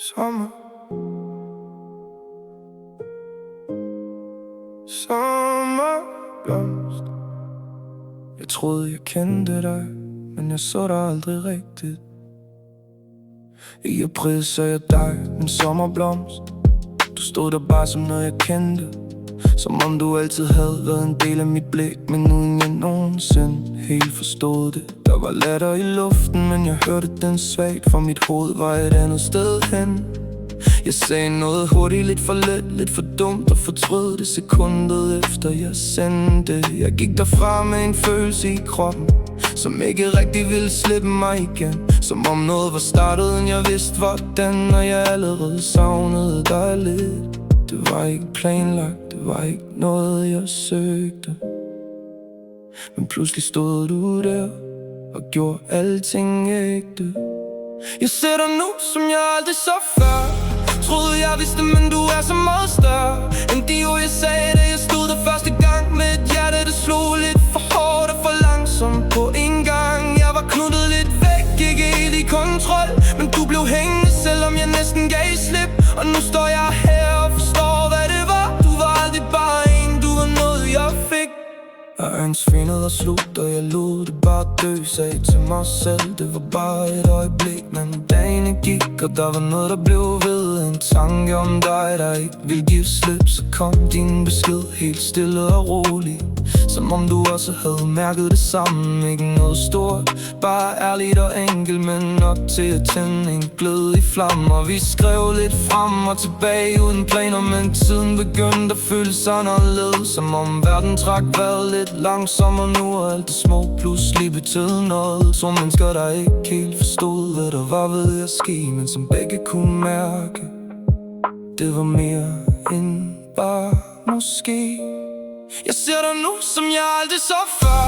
Sommer. Sommerblomst. Jeg troede jeg kendte dig, men jeg så dig aldrig rigtigt. I april så jeg dig, en sommerblomst. Du stod der bare som noget jeg kendte, som om du altid havde været en del af mit blik, men uden jeg nogensinde helt forstod det. Der var latter i luften, men jeg hørte den svagt, for mit hoved var et andet sted hen. Jeg sagde noget hurtigt, lidt for let, lidt for dumt, og fortrød det sekundet efter jeg sendte. Jeg gik derfra med en følelse i kroppen, som ikke rigtig ville slippe mig igen. Som om noget var startet, end jeg vidste hvordan, og jeg allerede savnede dig lidt. Det var ikke planlagt, det var ikke noget jeg søgte, men pludselig stod du der og gjorde alting ægte. Jeg ser dig nu, som jeg aldrig så før. Troede jeg vidste, men du er så meget større end de ord jeg sagde, da jeg stod der første gang. Med et hjerte, der slog lidt for hårdt og for langsomt på en gang. Jeg var knyttet lidt væk, ikke helt i kontrol, men du blev hængende, selvom jeg næsten gav slip. Og nu står jeg her og forstår, hvad det var. Du var aldrig bare en, du var noget jeg fik. Og ønskefinet var slut, og jeg lod det bare dø. Sagde til mig selv, det var bare et øjeblik, men dagene gik, og der var noget, der blev ved. En tanke om dig, der ikke ville give slip. Så kom din besked helt stille og rolig, som om du også havde mærket det samme. Ikke noget stort, bare ærligt og enkelt, men nok til at tænde en glød i flammen. Og vi skrev lidt frem og tilbage uden planer, men tiden begyndte at føles anderledes. Som om verden trak vejret lidt langsommere nu, og alt det små pludselig betød noget. To mennesker, der ikke helt forstod, hvad der var ved at ske, men som begge kunne mærke, det var mere end bare måske. Jeg ser dig nu, som jeg aldrig så før.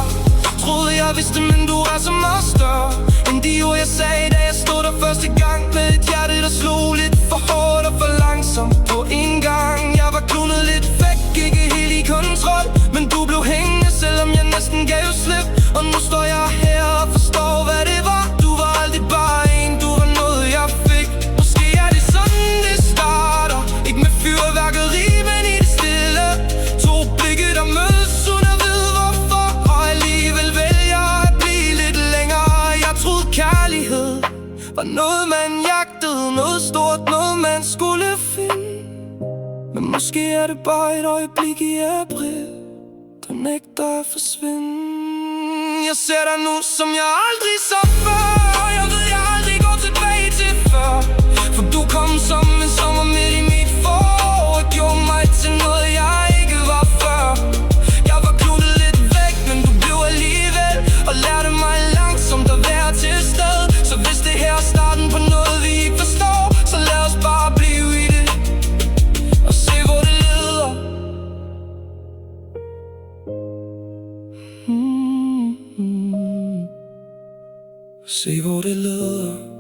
Troede jeg vidste, men du er så meget større end de ord jeg sagde, da jeg stod der første gang. Med et hjerte, der slog lidt for hårdt og for langsomt på en gang. Jeg var klunet lidt væk, ikke helt i kontrol, men du blev hængende, selvom jeg næsten gav slip. Og nu står jeg her og forstår, hvad det var. Du var aldrig bare en, du var noget jeg fik. Måske er det sådan, det starter, ikke med fyrværkeri, men i det stille. To blikke, der mødes uden at vide hvorfor, og alligevel vælger at blive lidt længere. Jeg troede kærlighed var noget man jagtede, noget stort, noget man skulle finde. Men måske er det bare et øjeblik i april, der nægter at forsvinde. Jeg ser dig nu, som jeg aldrig så før. Jeg ved, jeg aldrig går tilbage til før, for du kom som en sommer midt i mit forår og gjorde mig til noget jeg ikke var før. Jeg var klunet lidt væk, men du blev alligevel, og lærte mig langsomt at være til stede. Så hvis det her er starten på noget vi ikke forstår, så lad os bare blive i det og se hvor det leder. Se hvor det leder.